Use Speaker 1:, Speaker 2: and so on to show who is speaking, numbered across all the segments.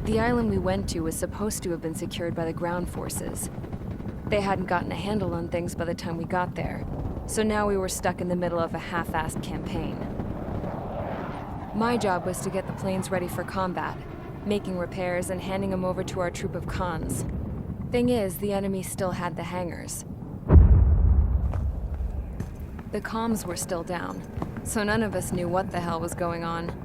Speaker 1: The island we went to was supposed to have been secured by the ground forces. They hadn't gotten a handle on things by the time we got there, so now we were stuck in the middle of a half-assed campaign. My job was to get the planes ready for combat, making repairs and handing them over to our troop of cons. Thing is, the enemy still had the hangars. The comms were still down, so none of us knew what the hell was going on.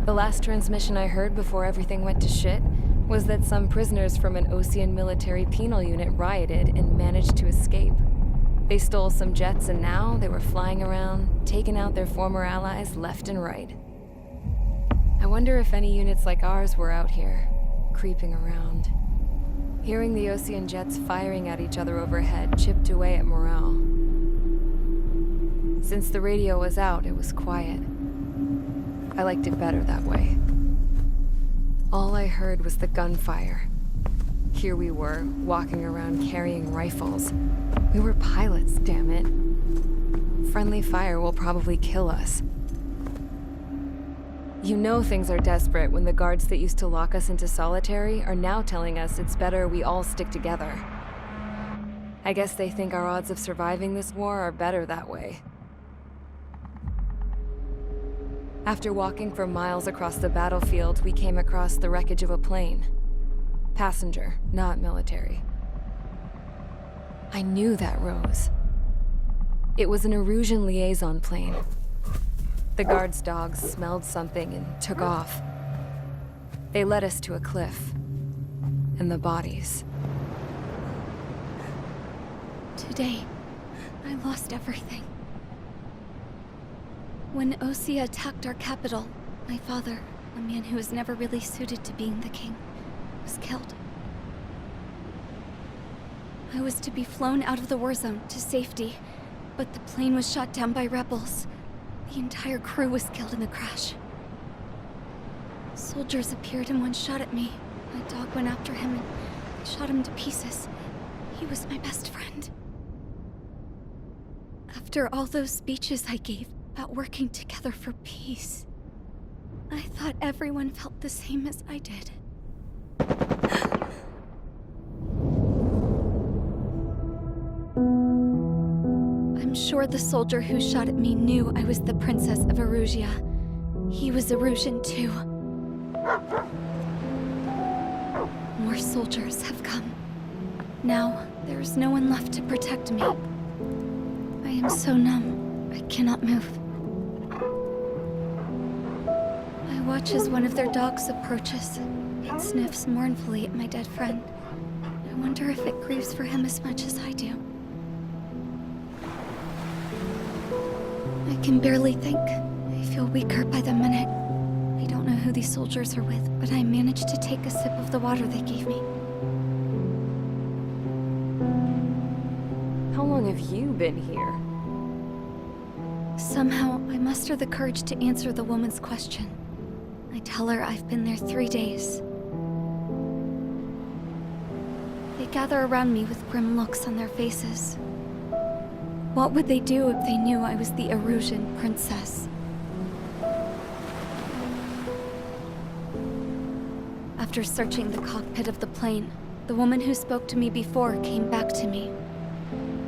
Speaker 1: The last transmission I heard before everything went to shit was that some prisoners from an Osean military penal unit rioted and managed to escape. They stole some jets and now they were flying around, taking out their former allies left and right. I wonder if any units like ours were out here, creeping around. Hearing the Osean jets firing at each other overhead chipped away at morale. Since the radio was out, it was quiet. I liked it better that way. All I heard was the gunfire. Here we were, walking around carrying rifles. We were pilots, damn it. Friendly fire will probably kill us. You know things are desperate when the guards that used to lock us into solitary are now telling us it's better we all stick together. I guess they think our odds of surviving this war are better that way. After walking for miles across the battlefield, we came across the wreckage of a plane. Passenger, not military. I knew that rose. It was an Erusian liaison plane. The guards' dogs smelled something and took off. They led us to a cliff. And the bodies.
Speaker 2: Today, I lost everything. When Osea attacked our capital, my father, a man who was never really suited to being the king, was killed. I was to be flown out of the war zone to safety, but the plane was shot down by rebels. The entire crew was killed in the crash. Soldiers appeared and one shot at me. My dog went after him and shot him to pieces. He was my best friend. After all those speeches I gave about working together for peace, I thought everyone felt the same as I did. I'm sure the soldier who shot at me knew I was the Princess of Erusia. He was Erusian too. More soldiers have come. Now, there is no one left to protect me. I am so numb, I cannot move. I watch as one of their dogs approaches. It sniffs mournfully at my dead friend. I wonder if it grieves for him as much as I do. I can barely think. I feel weaker by the minute. I don't know who these soldiers are with, but I managed to take a sip of the water they gave me.
Speaker 1: How long have you been here?
Speaker 2: Somehow, I muster the courage to answer the woman's question. I tell her I've been there 3 days. They gather around me with grim looks on their faces. What would they do if they knew I was the Erusian princess? After searching the cockpit of the plane, the woman who spoke to me before came back to me.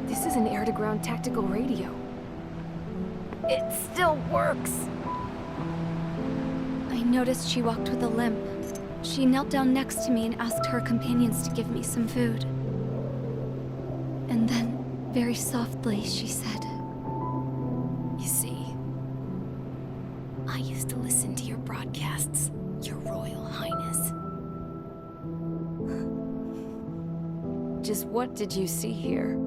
Speaker 1: This is an air-to-ground tactical radio. It still works!
Speaker 2: I noticed she walked with a limp. She knelt down next to me and asked her companions to give me some food. And then, very softly, she said,
Speaker 3: "You see, I used to listen to your broadcasts, Your Royal Highness."
Speaker 1: Just what did you see here?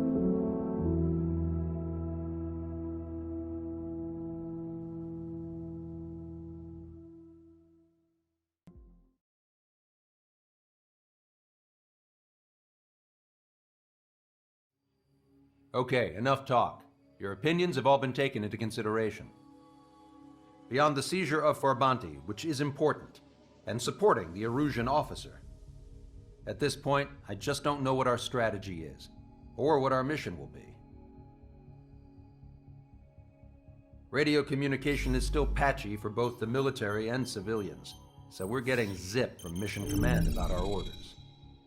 Speaker 4: Okay, enough talk. Your opinions have all been taken into consideration. Beyond the seizure of Forbanti, which is important, and supporting the Erusian officer, at this point, I just don't know what our strategy is, or what our mission will be. Radio communication is still patchy for both the military and civilians. so we're getting zip from Mission Command about our orders.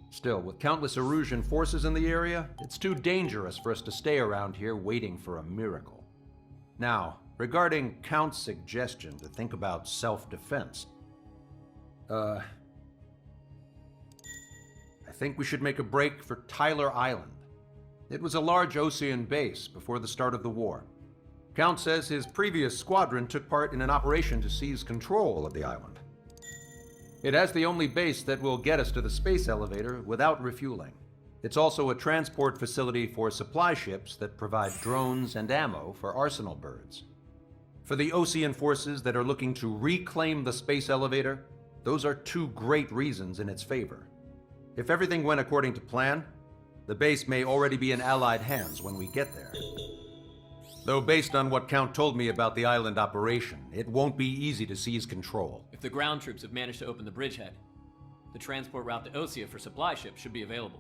Speaker 4: Still, with countless Erusian forces in the area, it's too dangerous for us to stay around here waiting for a miracle. Now, regarding Count's suggestion to think about self-defense, I think we should make a break for Tyler Island. It was a large Osean base before the start of the war. Count says his previous squadron took part in an operation to seize control of the island. It has the only base that will get us to the space elevator without refueling. It's also a transport facility for supply ships that provide drones and ammo for arsenal birds. For the Osean forces that are looking to reclaim the space elevator, those are two great reasons in its favor. If everything went according to plan, the base may already be in Allied hands when we get there. Though based on what Count told me about the island operation, it won't be easy to seize control.
Speaker 5: If the ground troops have managed to open the bridgehead, the transport route to Osea for supply ships should be available.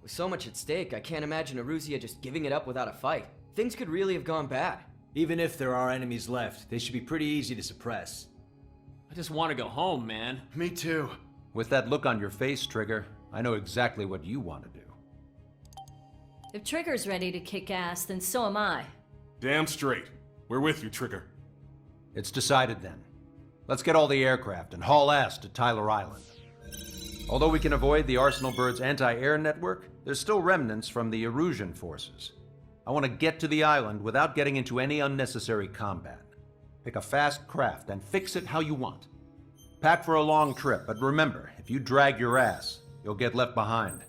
Speaker 6: With so much at stake, I can't imagine Erusia just giving it up without a fight. Things could really have gone bad.
Speaker 7: Even if there are enemies left, they should be pretty easy to suppress.
Speaker 5: I just want to go home, man.
Speaker 7: Me too.
Speaker 4: With that look on your face, Trigger, I know exactly what you want to do.
Speaker 8: If Trigger's ready to kick ass, then so am I.
Speaker 9: Damn straight. We're with you, Trigger.
Speaker 4: It's decided then. Let's get all the aircraft and haul ass to Tyler Island. Although we can avoid the Arsenal Bird's anti-air network, there's still remnants from the Erusian forces. I want to get to the island without getting into any unnecessary combat. Pick a fast craft and fix it how you want. Pack for a long trip, but remember, if you drag your ass, you'll get left behind.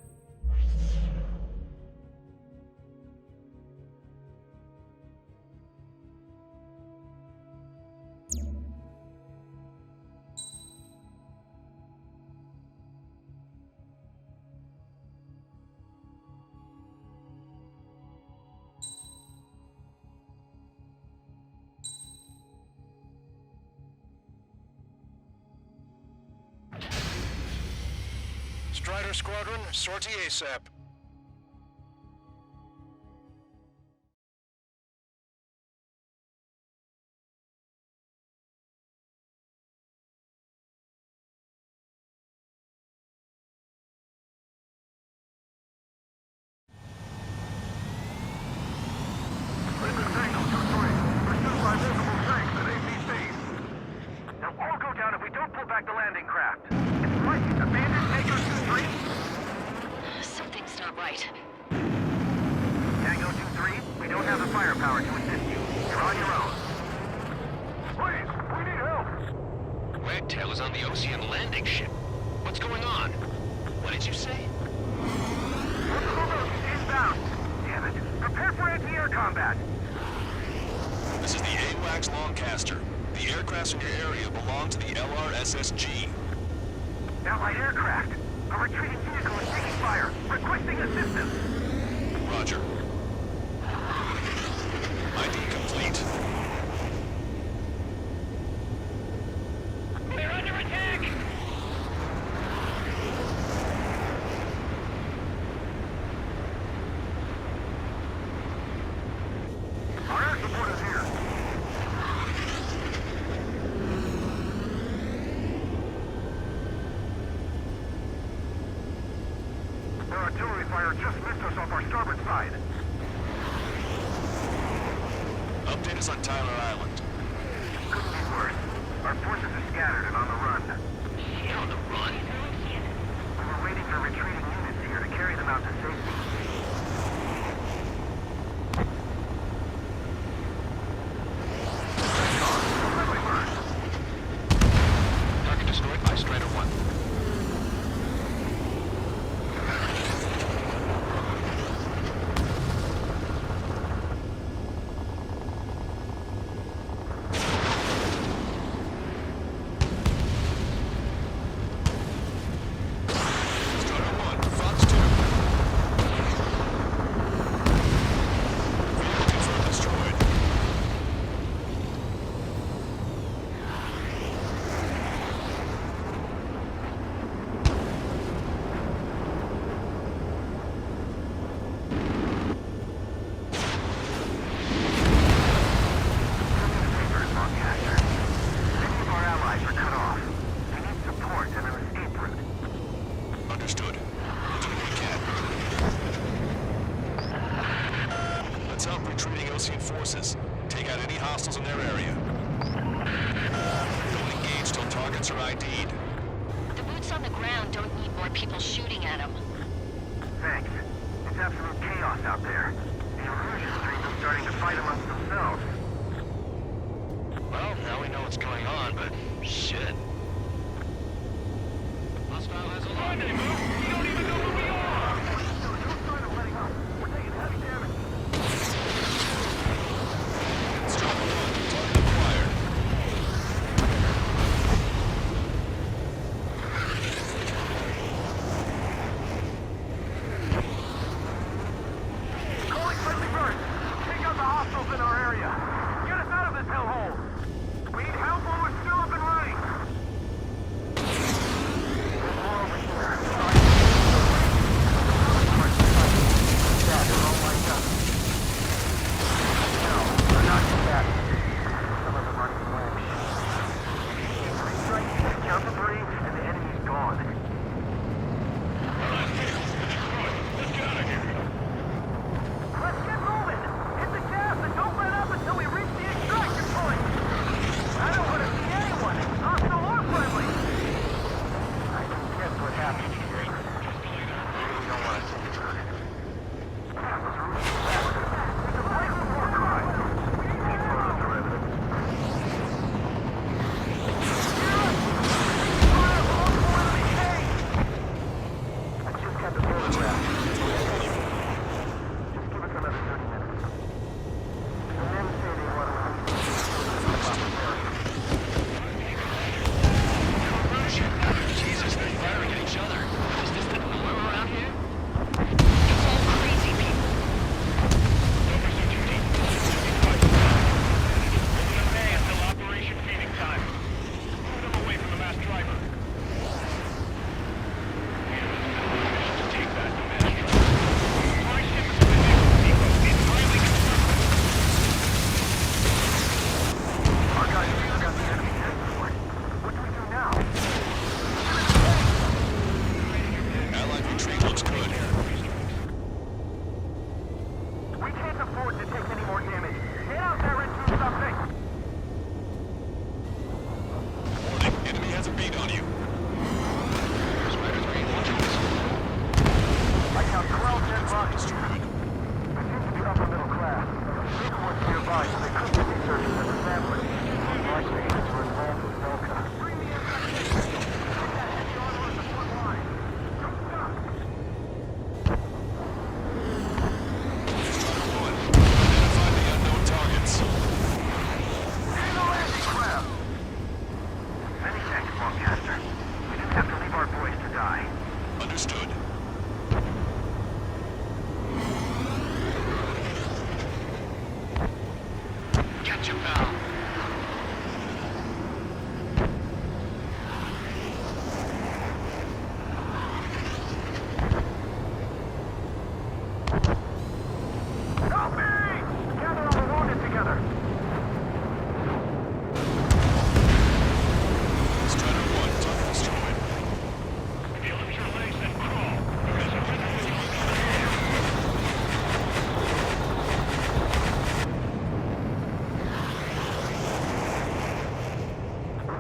Speaker 10: Strider Squadron, sortie ASAP.
Speaker 3: Something's not right.
Speaker 10: Tango 2-3, we don't have the firepower to assist you. You're on your own. Please, we need help!
Speaker 11: Wagtail is on the Osean landing ship. What's going on? What did you say?
Speaker 10: Inbound! Damn it! Prepare for anti-air combat!
Speaker 9: This is the AWACS Longcaster. The aircrafts in your area belong to the LRSSG.
Speaker 10: Allied aircraft! A retreating vehicle is taking fire! Requesting assistance!
Speaker 9: Roger. ID complete.
Speaker 11: We're under attack!
Speaker 10: Our air support is here! Their artillery fire just missed us off our starboard side.
Speaker 9: Update us on Tyler Island.
Speaker 10: Couldn't be worse. Our forces are scattered and on the run.
Speaker 11: You're on the run.
Speaker 10: We were waiting for retreating units here to carry them out to safety.
Speaker 11: Target destroyed by Strider 1.
Speaker 9: Strider 1, Fox 2. take out any hostiles in their area. Don't engage till targets are ID'd.
Speaker 3: The boots on the ground don't need more people shooting at them.
Speaker 10: Thanks. It's absolute chaos out there. The illusion streams are starting to fight amongst themselves.
Speaker 11: Well, now we know what's going on, but shit. Hostile has a line.
Speaker 10: We don't even know who we are! No sign of letting up. We're taking heavy damage.
Speaker 9: Strike one. Target acquired.
Speaker 10: Calling friendly birds. Take out the hostiles in our area. Get us out of this hellhole. We need help while we're still up and running. There's more over here. Yeah, they're all lined up. No, they're not too bad. Some of them aren't even wearing shoes. 3 strikes, count to 3, and the enemy's gone. Let's get moving! Hit the gas and don't let up until we reach the extraction point! I don't want to see anyone, hostile or friendly! I can guess what happened here. Maybe we don't want to think about it. That was really bad. It's a blatant war crime! We need photos or evidence. Fire all for enemy tanks! I just got the photograph. Just give us another 30 minutes. The men say they want to
Speaker 11: Jesus, they're firing at each other. Is this the norm around here? It's all crazy people.
Speaker 10: Over 2 We'll pay until Operation Feeding Time. Move them away from the mass driver. Take that, the mass driver. My ship is within Depot. It's highly constructed. Our guys have got the enemy transport. What do we do now?
Speaker 9: Allied retreat looks good.
Speaker 10: We can't afford to take any more damage. Get out there and do something!
Speaker 9: Warning, enemy has a beat on you.
Speaker 11: Spiders are able to do
Speaker 10: I count 12 dead bodies. They seem to be upper middle class. Big ones nearby, so they could be researching as a family. Likely agents were involved with Delta. Bring the infected. Get that heavy armor at the front line. Don't stop.
Speaker 9: Strike one. Identify the unknown targets.
Speaker 10: In the landing craft! Many thanks, Longcaster. We didn't have to leave our boys to die.
Speaker 9: Understood.
Speaker 11: Catch him, pal.
Speaker 10: Help me! Gather all the wounded together.
Speaker 9: Strider one, target destroyed.
Speaker 10: Feel up your legs and crawl. This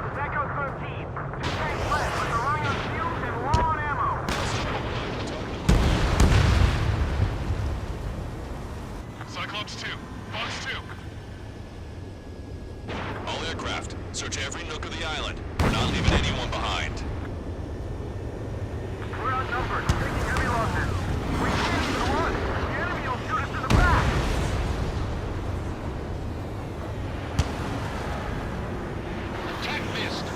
Speaker 10: is Echo 13. 2 tanks left, but they're running on fumes and low on ammo.
Speaker 9: Cyclops 2, Fox 2. All aircraft, search every nook of the island. We're not leaving anyone behind.
Speaker 10: We're outnumbered. Taking heavy losses. We can't even run. The enemy will shoot us in the back.
Speaker 11: Attack missed.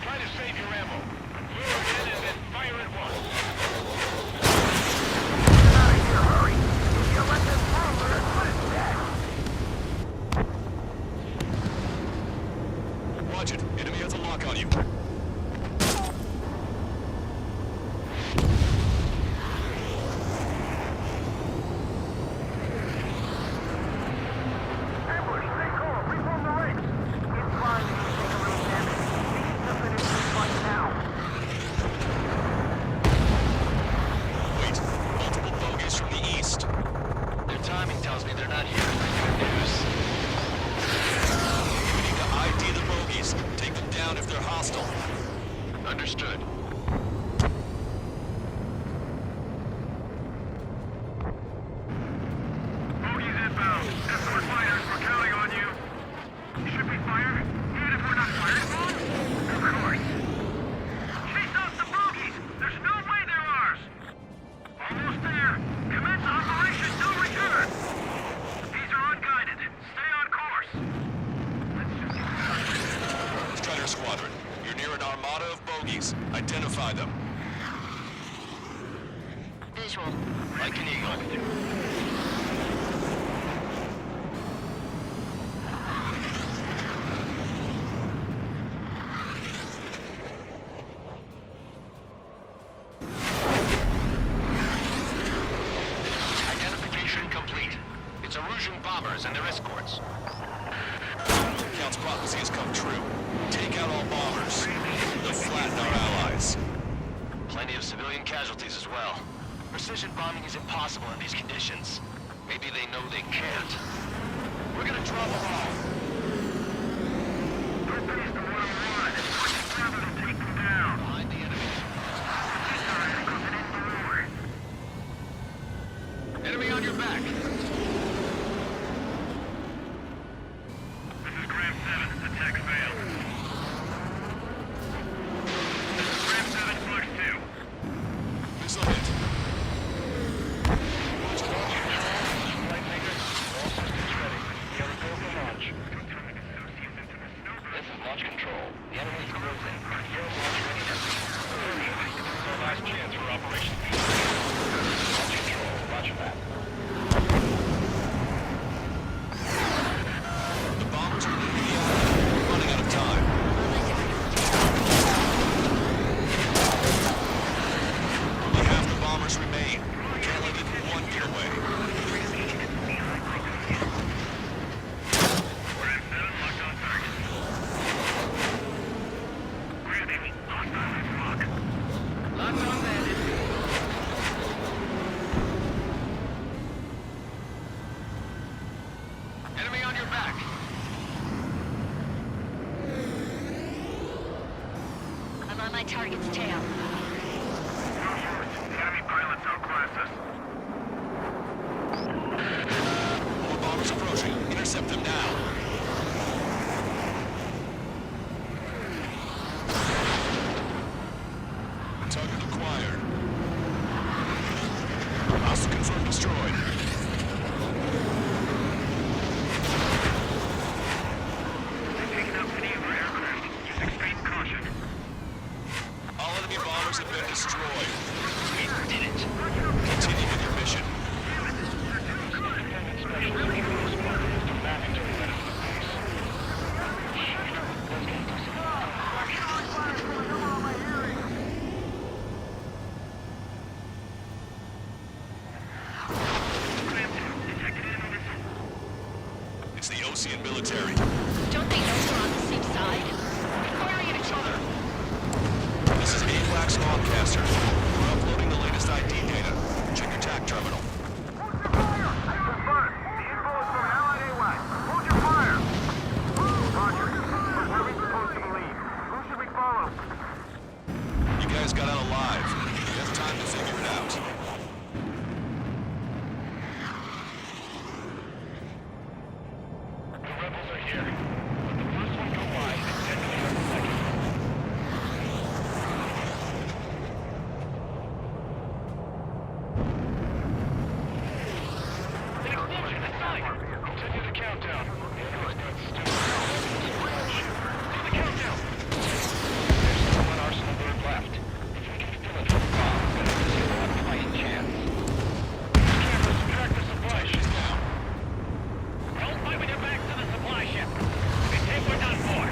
Speaker 10: Try to save your ammo. Lure in and then fire at once. Get out of here, hurry! If you let them through, we're as good as dead.
Speaker 9: Watch it. Enemy has a lock on you.
Speaker 11: timing tells me they're not here for good news.
Speaker 9: We need to ID the bogies. Take them down if they're hostile.
Speaker 11: Understood.
Speaker 10: Bogies inbound. Escort fighters, we're counting on you. Should we fire? Even if we're not fired upon? Of course. Chase out the bogies! There's no way they're ours! Almost there. Commence Operation No Return! These are unguided. Stay on course.
Speaker 9: Strider Squadron, you're near an armada of bogies. Identify them.
Speaker 3: Visual.
Speaker 11: Like an eagle. Identification complete. It's Erusian bombers and their escorts.
Speaker 9: Count's prophecy has come true. Take out all bombers. They'll flatten our allies.
Speaker 11: Plenty of civilian casualties as well. Precision bombing is impossible in these conditions. Maybe they know they can't. We're gonna drop them all.
Speaker 10: Put base to 101 and push it further to take them down.
Speaker 11: Behind the enemy. Enemy on your back.
Speaker 10: This is Graham 7. Attack failed. This is Graham 7, Flux 2.
Speaker 9: This'll hit.
Speaker 11: This is launch control. The enemy is closing. Your launch readiness. Our last chance for Operation Peace. Launch control. Roger that.
Speaker 9: The bombers are leaving the island. We're running out of time. Only half the bombers remain. Can't let even one get away.
Speaker 10: Graham 7, locked on target. Graham 8, hostile lock.
Speaker 11: Locked on bandit. Enemy on your back.
Speaker 3: I'm on my target's tail.
Speaker 10: The enemy pilots outclass us.
Speaker 9: More bombers approaching. Intercept them now. Target acquired. Hostile confirmed destroyed.
Speaker 10: They've taken out many of our aircraft. Use extreme caution.
Speaker 9: All enemy bombers have been destroyed.
Speaker 11: We did it.
Speaker 9: Continue with your mission.
Speaker 11: Independent special team is to map into the rest of the base. Let's get to some.
Speaker 9: It's the Ocean military.
Speaker 3: Don't they know we're on the same side? We're firing at each other.
Speaker 9: This is AWACS Longcaster. We're uploading the latest ID data. Check your TAC terminal.
Speaker 10: Hold your fire! Confirmed. The info is from Allied AWACS. Hold your fire! Roger. But where are we supposed to believe? Who should we follow?
Speaker 9: You guys got out alive. You have time to figure it out.
Speaker 11: The rebels are here. Let the first one go wide and detonate the second. An explosion inside! Continue the countdown. The enemy's got stupid. See the countdown! There's still an arsenal bird left. If we can fill it with bombs, then we'll have a fighting chance. Camera, subtract the supply ship down. Don't fight with your back to the supply ship. We think we're done for.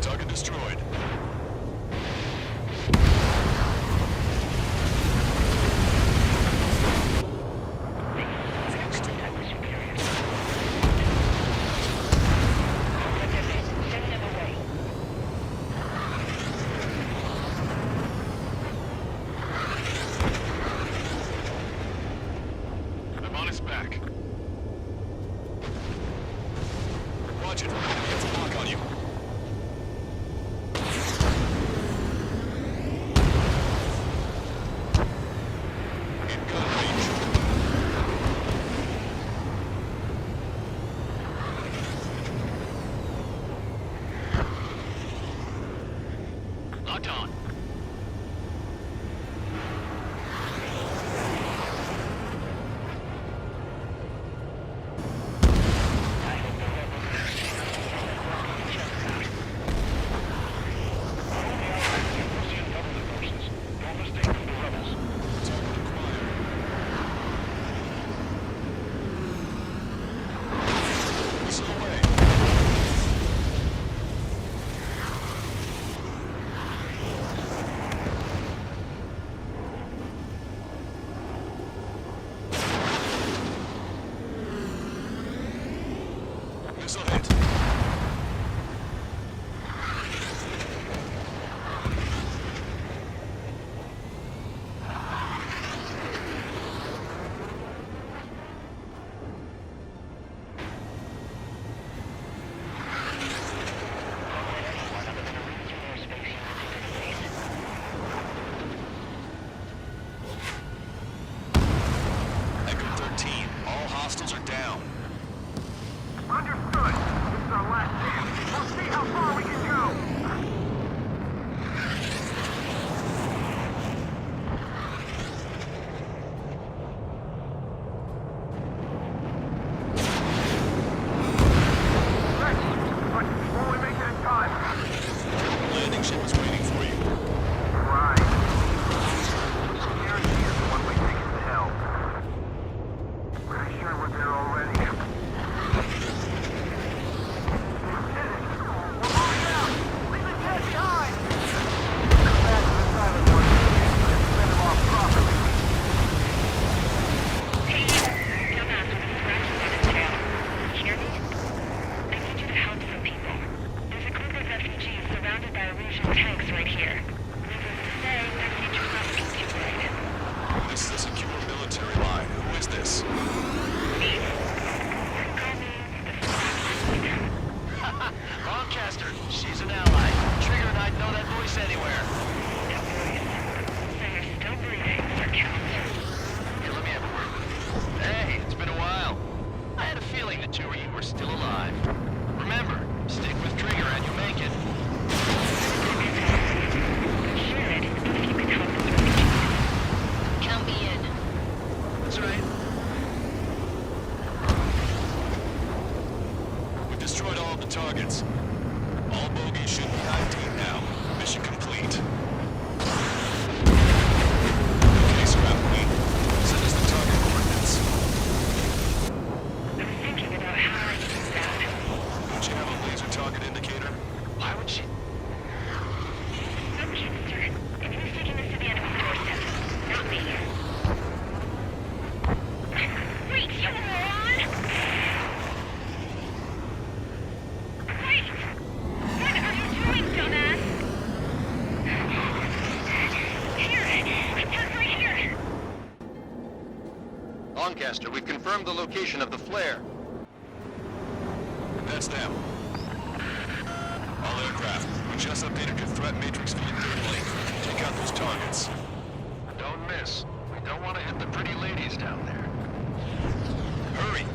Speaker 9: Target destroyed. Lancaster. We've confirmed the location of the flare. That's them. All aircraft, we just updated your threat matrix for your third link. Take out those targets. Don't miss. We don't want to hit the pretty ladies down there. Hurry!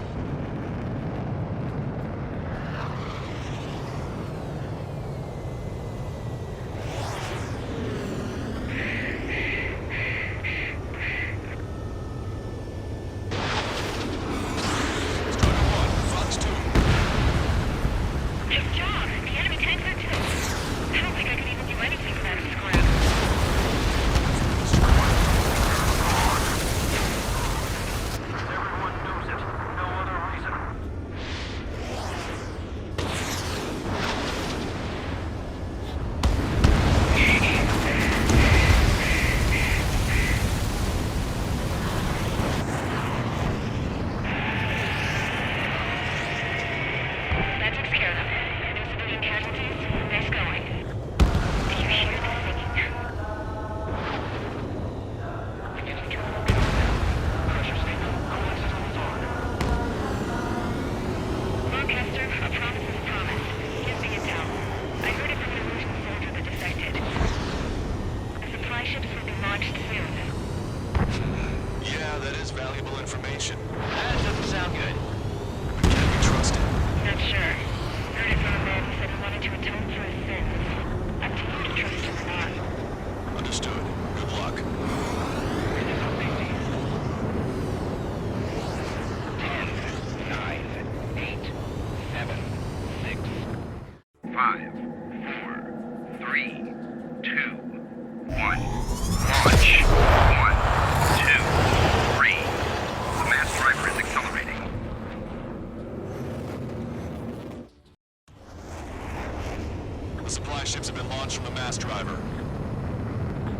Speaker 9: Ships have been launched from the mass driver.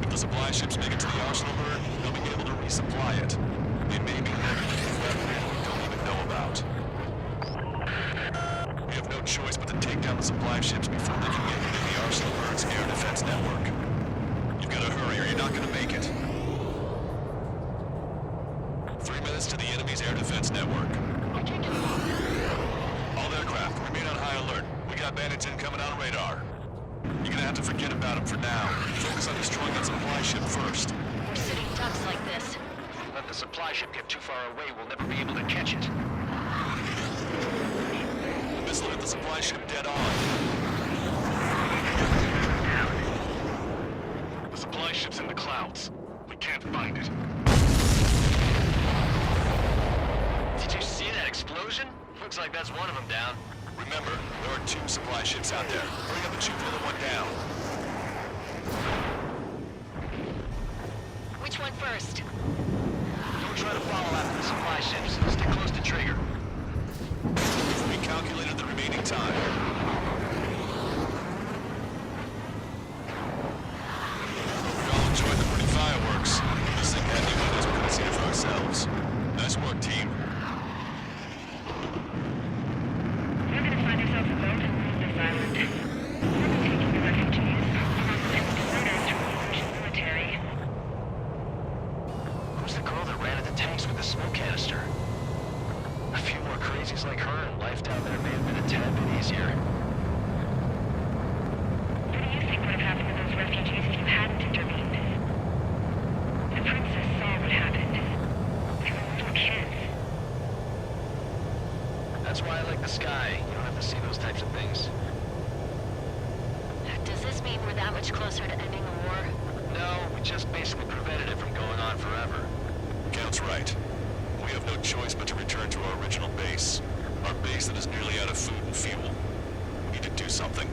Speaker 9: If the supply ships make it to the arsenal bird, they'll be able to resupply it. It may be heavy weapon we don't even know about. We have no choice but to take down the supply ships before they can get into the arsenal bird's air defense network. You've got to hurry or you're not going to make it. 3 minutes to the enemy's air defense network. All aircraft, remain on high alert. We got bandits incoming on radar. You're gonna have to forget about him for now. Focus on destroying that supply ship first.
Speaker 3: We're sitting ducks like this.
Speaker 11: If we let the supply ship get too far away, we'll never be able to catch it.
Speaker 9: The missile hit the supply ship dead on.
Speaker 11: The supply ship's in the clouds. We can't find it.
Speaker 9: Did you see that explosion? Looks like that's one of them down. Remember, there are 2 supply ships out there. Hurry up and shoot the other one down.
Speaker 3: Which one first?
Speaker 9: Don't try to follow after the supply ships. Stay close to trigger. We calculated the remaining time. We all enjoyed the pretty fireworks. This thing had any windows, we couldn't see it for ourselves. Nice work, team.
Speaker 11: Who's the girl that ran at the tanks with the smoke canister? A few more crazies like her, and life down there may have been a tad bit easier.
Speaker 12: What do you think would have happened to those refugees if you hadn't intervened? The princess saw what happened. They were little kids.
Speaker 11: That's why I like the sky. You don't have to see those types of things.
Speaker 3: Does this mean we're that much closer to ending the war?
Speaker 11: No, we just basically prevented it from going on forever.
Speaker 9: Count's right. We have no choice but to return to our original base. Our base that is nearly out of food and fuel. We need to do something.